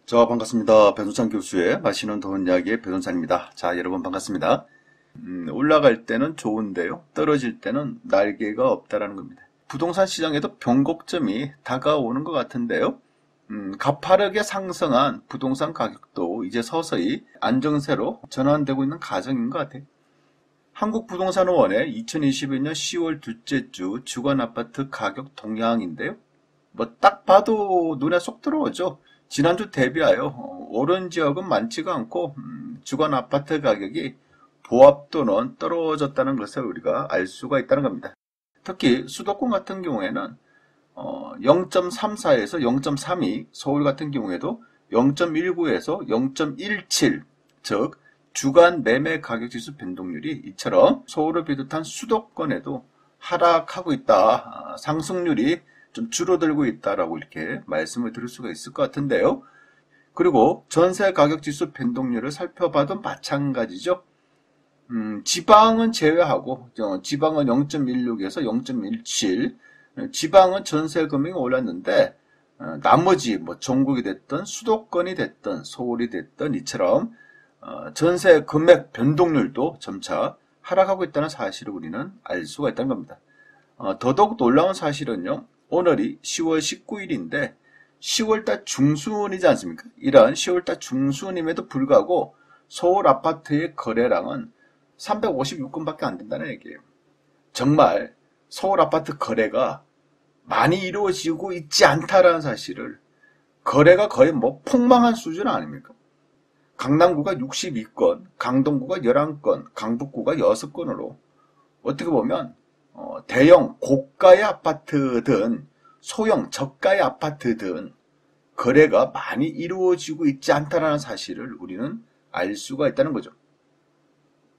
자, 반갑습니다. 배동찬 교수의 마시는 좋은 이야기의 배동찬입니다. 자, 여러분 반갑습니다. 올라갈 때는 좋은데요. 떨어질 때는 날개가 없다라는 겁니다. 부동산 시장에도 변곡점이 다가오는 것 같은데요. 가파르게 상승한 부동산 가격도 이제 서서히 안정세로 전환되고 있는 과정인 것 같아요. 한국부동산원의 2021년 10월 둘째 주 주간 아파트 가격 동향인데요. 뭐 딱 봐도 눈에 쏙 들어오죠. 지난주 대비하여 오른 지역은 많지가 않고 주간 아파트 가격이 보합도는 떨어졌다는 것을 우리가 알 수가 있다는 겁니다. 특히 수도권 같은 경우에는 0.34에서 0.32, 서울 같은 경우에도 0.19에서 0.17, 즉 주간 매매 가격지수 변동률이 이처럼 서울을 비롯한 수도권에도 하락하고 있다. 상승률이 좀 줄어들고 있다라고 이렇게 말씀을 드릴 수가 있을 것 같은데요. 그리고 전세 가격지수 변동률을 살펴봐도 마찬가지죠. 지방은 제외하고 지방은 0.16에서 0.17, 지방은 전세 금액이 올랐는데 나머지 뭐 전국이 됐든 수도권이 됐든 서울이 됐든 이처럼 전세 금액 변동률도 점차 하락하고 있다는 사실을 우리는 알 수가 있다는 겁니다. 더더욱 놀라운 사실은요. 오늘이 10월 19일인데 10월달 중순이지 않습니까? 이런 10월달 중순임에도 불구하고 서울 아파트의 거래량은 356건밖에 안 된다는 얘기예요. 정말 서울 아파트 거래가 많이 이루어지고 있지 않다라는 사실을, 거래가 거의 뭐 폭망한 수준 아닙니까? 강남구가 62건, 강동구가 11건, 강북구가 6건으로 어떻게 보면 대형 고가의 아파트든 소형 저가의 아파트든 거래가 많이 이루어지고 있지 않다는 사실을 우리는 알 수가 있다는 거죠.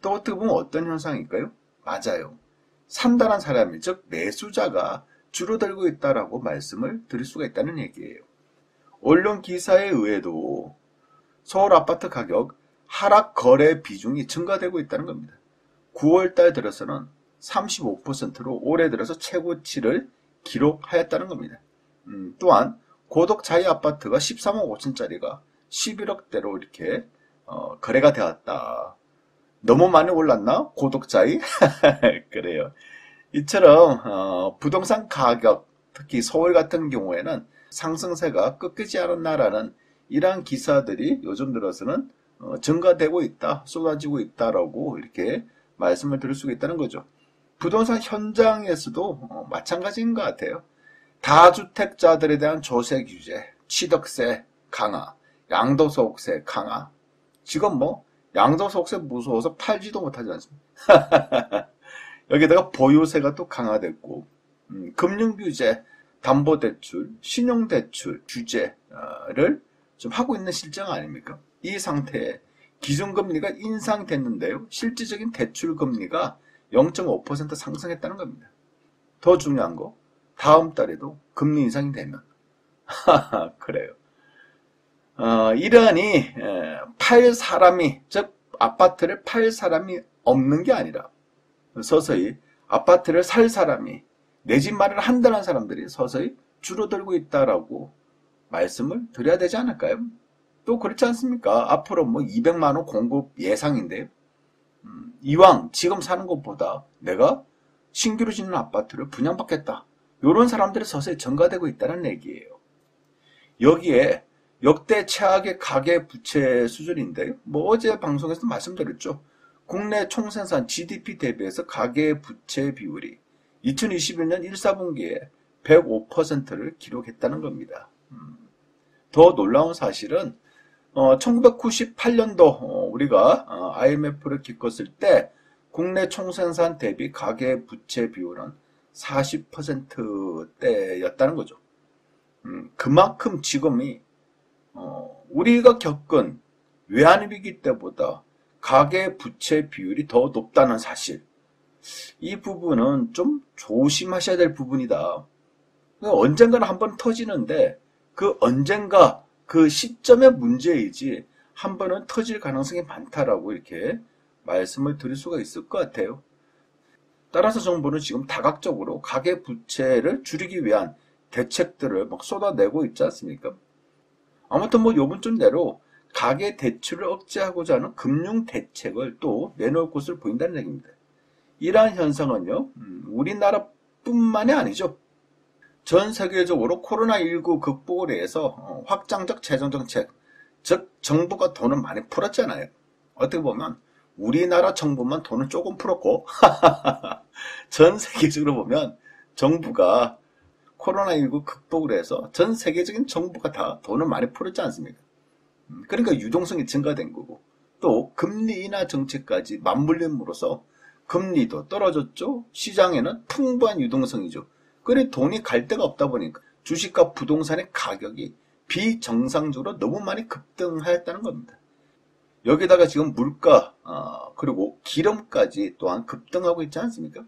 또 어떻게 보면 어떤 현상일까요? 맞아요. 산다는 사람이, 즉 매수자가 줄어들고 있다라고 말씀을 드릴 수가 있다는 얘기예요. 언론 기사에 의해도 서울 아파트 가격 하락 거래 비중이 증가되고 있다는 겁니다. 9월달 들어서는 35%로 올해 들어서 최고치를 기록하였다는 겁니다. 또한 고독 자이 아파트가 13억 5천짜리가 11억대로 이렇게 거래가 되었다. 너무 많이 올랐나? 고독 자이? 그래요. 이처럼 부동산 가격, 특히 서울 같은 경우에는 상승세가 꺾이지 않았나라는 이러한 기사들이 요즘 들어서는 증가되고 있다, 쏟아지고 있다라고 이렇게 말씀을 드릴 수가 있다는 거죠. 부동산 현장에서도 마찬가지인 것 같아요. 다주택자들에 대한 조세 규제, 취득세 강화, 양도소득세 강화. 지금 뭐 양도소득세 무서워서 팔지도 못하지 않습니까? 여기다가 보유세가 또 강화됐고, 금융규제, 담보대출, 신용대출 규제를 좀 하고 있는 실정 아닙니까? 이 상태에 기준금리가 인상됐는데요. 실질적인 대출금리가 0.5% 상승했다는 겁니다. 더 중요한 거, 다음 달에도 금리 인상이 되면 그래요. 이러니 팔 사람이, 즉 아파트를 팔 사람이 없는 게 아니라 서서히 아파트를 살 사람이, 내 집 마련을 한다는 사람들이 서서히 줄어들고 있다라고 말씀을 드려야 되지 않을까요? 또 그렇지 않습니까? 앞으로 뭐 200만 원 공급 예상인데요. 이왕 지금 사는 것보다 내가 신규로 짓는 아파트를 분양받겠다. 이런 사람들이 서서히 증가되고 있다는 얘기예요. 여기에 역대 최악의 가계부채 수준인데요. 뭐 어제 방송에서 말씀드렸죠. 국내 총생산 GDP 대비해서 가계부채 비율이 2021년 1, 4분기에 105%를 기록했다는 겁니다. 더 놀라운 사실은 1998년도 우리가 IMF를 겪었을 때 국내 총생산 대비 가계부채 비율은 40%대였다는 거죠. 그만큼 지금이 우리가 겪은 외환위기 때보다 가계부채 비율이 더 높다는 사실, 이 부분은 좀 조심하셔야 될 부분이다. 언젠가는 한번 터지는데 그 언젠가 그 시점의 문제이지 한 번은 터질 가능성이 많다라고 이렇게 말씀을 드릴 수가 있을 것 같아요. 따라서 정부는 지금 다각적으로 가계부채를 줄이기 위한 대책들을 막 쏟아내고 있지 않습니까? 아무튼 뭐 요번쯤 내로 가계 대출을 억제하고자 하는 금융 대책을 또 내놓을 것으로 보인다는 얘기입니다. 이러한 현상은요, 우리나라뿐만이 아니죠. 전 세계적으로 코로나19 극복을 위해서 확장적 재정정책, 즉 정부가 돈을 많이 풀었잖아요. 어떻게 보면 우리나라 정부만 돈을 조금 풀었고 전 세계적으로 보면 정부가 코로나19 극복을 해서 전 세계적인 정부가 다 돈을 많이 풀었지 않습니까? 그러니까 유동성이 증가된 거고, 또 금리 인하 정책까지 맞물림으로써 금리도 떨어졌죠. 시장에는 풍부한 유동성이죠. 그래 돈이 갈 데가 없다 보니까 주식과 부동산의 가격이 비정상적으로 너무 많이 급등하였다는 겁니다. 여기다가 지금 물가 그리고 기름까지 또한 급등하고 있지 않습니까?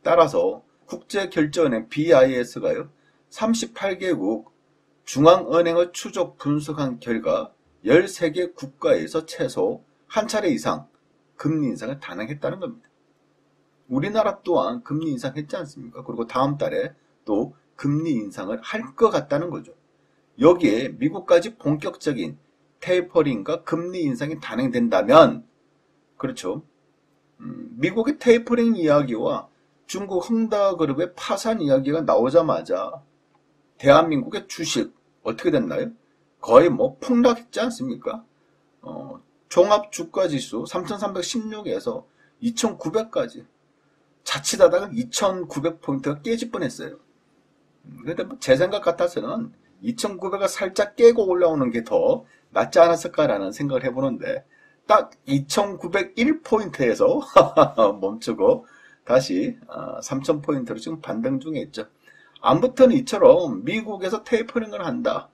따라서 국제결제은행 BIS가요 38개국 중앙은행을 추적 분석한 결과 13개 국가에서 최소 한 차례 이상 금리 인상을 단행했다는 겁니다. 우리나라 또한 금리 인상했지 않습니까? 그리고 다음 달에 또 금리 인상을 할 것 같다는 거죠. 여기에 미국까지 본격적인 테이퍼링과 금리 인상이 단행된다면, 그렇죠. 미국의 테이퍼링 이야기와 중국 헝다그룹의 파산 이야기가 나오자마자 대한민국의 주식 어떻게 됐나요? 거의 뭐 폭락했지 않습니까? 종합주가지수 3316에서 2900까지 자칫하다가 2900포인트가 깨질 뻔했어요. 근데 제 생각 같아서는 2900을 살짝 깨고 올라오는 게 더 낫지 않았을까라는 생각을 해보는데 딱 2901포인트에서 멈추고 다시 3000포인트로 지금 반등 중에 있죠. 아무튼 이처럼 미국에서 테이퍼링을 한다.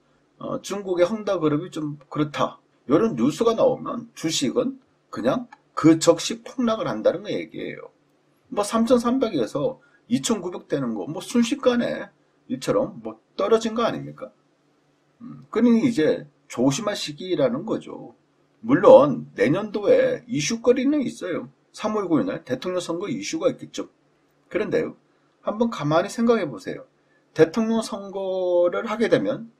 중국의 헝다그룹이 좀 그렇다. 이런 뉴스가 나오면 주식은 그냥 그 즉시 폭락을 한다는 거 얘기예요. 뭐 3300에서 2900 되는 거 뭐 순식간에 이처럼 뭐 떨어진 거 아닙니까? 그러니 이제 조심할 시기라는 거죠. 물론 내년도에 이슈거리는 있어요. 3월 9일날 대통령 선거 이슈가 있겠죠. 그런데요, 한번 가만히 생각해 보세요. 대통령 선거를 하게 되면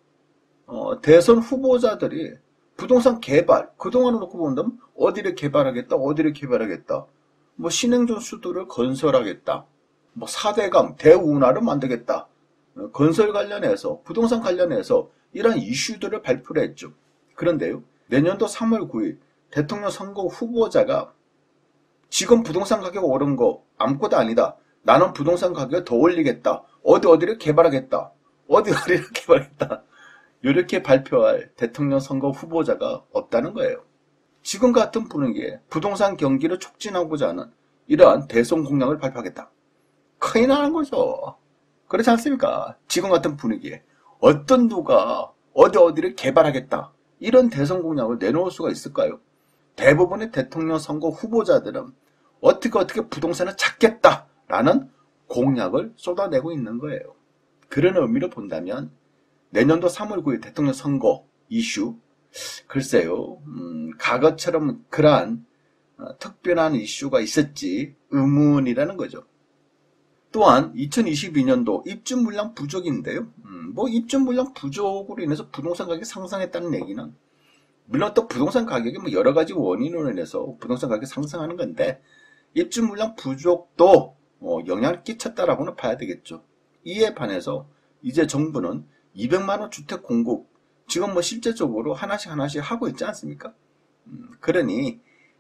대선 후보자들이 부동산 개발, 그동안을 놓고 본다면 어디를 개발하겠다, 어디를 개발하겠다, 뭐 신행정 수도를 건설하겠다, 뭐 4대강 대운하를 만들겠다, 건설 관련해서, 부동산 관련해서 이런 이슈들을 발표를 했죠. 그런데요, 내년도 3월 9일 대통령 선거 후보자가 지금 부동산 가격 오른 거 아무것도 아니다. 나는 부동산 가격을 더 올리겠다. 어디를 개발하겠다. 어디를 개발하겠다. 이렇게 발표할 대통령 선거 후보자가 없다는 거예요. 지금 같은 분위기에 부동산 경기를 촉진하고자 하는 이러한 대선 공약을 발표하겠다. 큰일 나는 거죠. 그렇지 않습니까? 지금 같은 분위기에 어떤 누가 어디를 개발하겠다. 이런 대선 공약을 내놓을 수가 있을까요? 대부분의 대통령 선거 후보자들은 어떻게 부동산을 찾겠다라는 공약을 쏟아내고 있는 거예요. 그런 의미로 본다면 내년도 3월 9일 대통령 선거 이슈, 글쎄요, 과거처럼 그러한 특별한 이슈가 있었지 의문이라는 거죠. 또한 2022년도 입주 물량 부족인데요. 뭐 입주 물량 부족으로 인해서 부동산 가격이 상승했다는 얘기는, 물론 또 부동산 가격이 뭐 여러 가지 원인으로 인해서 부동산 가격이 상승하는 건데, 입주 물량 부족도 영향을 끼쳤다라고는 봐야 되겠죠. 이에 반해서 이제 정부는 200만원 주택 공급, 지금 뭐 실제적으로 하나씩 하고 있지 않습니까? 그러니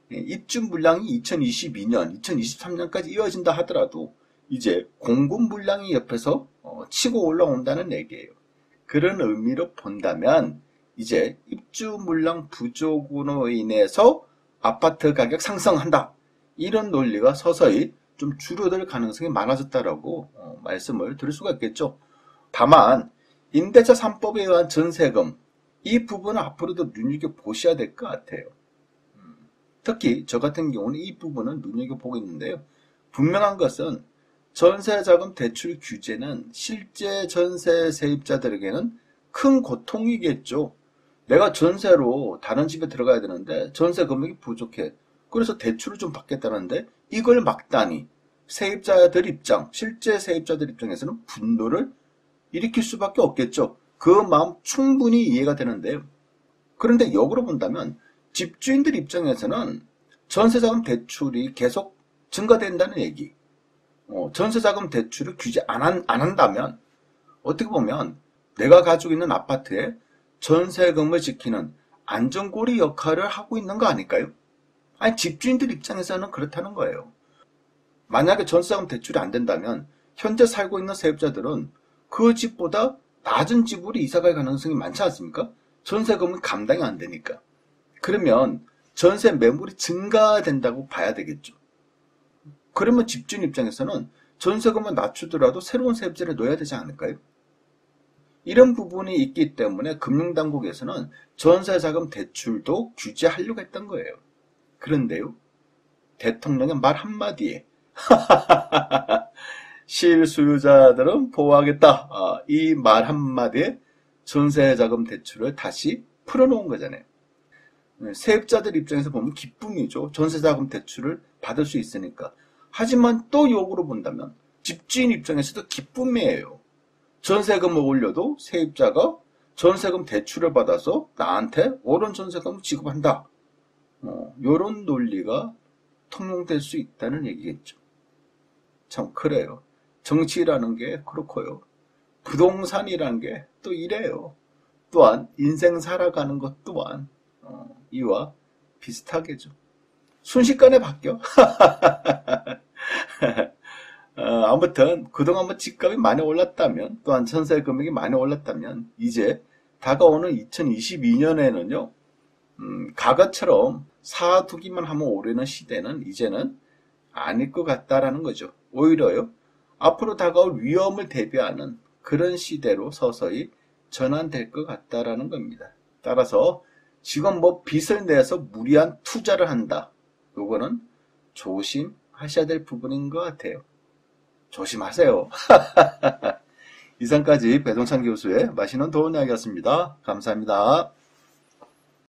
입주 물량이 2022년, 2023년까지 이어진다 하더라도 이제 공급 물량이 옆에서 치고 올라온다는 얘기예요. 그런 의미로 본다면 이제 입주 물량 부족으로 인해서 아파트 가격 상승한다. 이런 논리가 서서히 좀 줄어들 가능성이 많아졌다라고 말씀을 드릴 수가 있겠죠. 다만 임대차 3법에 의한 전세금, 이 부분은 앞으로도 눈여겨보셔야 될 것 같아요. 특히 저 같은 경우는 이 부분은 눈여겨보고 있는데요. 분명한 것은 전세자금 대출 규제는 실제 전세 세입자들에게는 큰 고통이겠죠. 내가 전세로 다른 집에 들어가야 되는데 전세 금액이 부족해. 그래서 대출을 좀 받겠다는데 이걸 막다니 세입자들 입장, 실제 세입자들 입장에서는 분노를 일으킬 수밖에 없겠죠. 그 마음 충분히 이해가 되는데요. 그런데 역으로 본다면 집주인들 입장에서는 전세자금 대출이 계속 증가된다는 얘기. 전세자금 대출을 규제 안 한다면 어떻게 보면 내가 가지고 있는 아파트에 전세금을 지키는 안전고리 역할을 하고 있는 거 아닐까요? 아니, 집주인들 입장에서는 그렇다는 거예요. 만약에 전세자금 대출이 안 된다면 현재 살고 있는 세입자들은 그 집보다 낮은 집으로 이사갈 가능성이 많지 않습니까? 전세금은 감당이 안 되니까. 그러면 전세 매물이 증가된다고 봐야 되겠죠. 그러면 집주인 입장에서는 전세금을 낮추더라도 새로운 세입자를 넣어야 되지 않을까요? 이런 부분이 있기 때문에 금융당국에서는 전세자금 대출도 규제하려고 했던 거예요. 그런데요, 대통령의 말 한마디에 실수요자들은 보호하겠다. 이 말 한마디에 전세자금 대출을 다시 풀어놓은 거잖아요. 세입자들 입장에서 보면 기쁨이죠. 전세자금 대출을 받을 수 있으니까. 하지만 또 역으로 본다면 집주인 입장에서도 기쁨이에요. 전세금을 올려도 세입자가 전세금 대출을 받아서 나한테 옳은 전세금을 지급한다. 이런 논리가 통용될 수 있다는 얘기겠죠. 참 그래요. 정치라는 게 그렇고요. 부동산이라는 게 또 이래요. 또한 인생 살아가는 것 또한 이와 비슷하겠죠. 순식간에 바뀌어. 아무튼 그동안 집값이 많이 올랐다면, 또한 전세 금액이 많이 올랐다면 이제 다가오는 2022년에는요 과거처럼 사두기만 하면 오르는 시대는 이제는 아닐 것 같다라는 거죠. 오히려요, 앞으로 다가올 위험을 대비하는 그런 시대로 서서히 전환될 것 같다라는 겁니다. 따라서 지금 빚을 내서 무리한 투자를 한다, 요거는 조심하셔야 될 부분인 것 같아요. 조심하세요. 이상까지 배동찬 교수의 맛있는 도움 이야기였습니다. 감사합니다.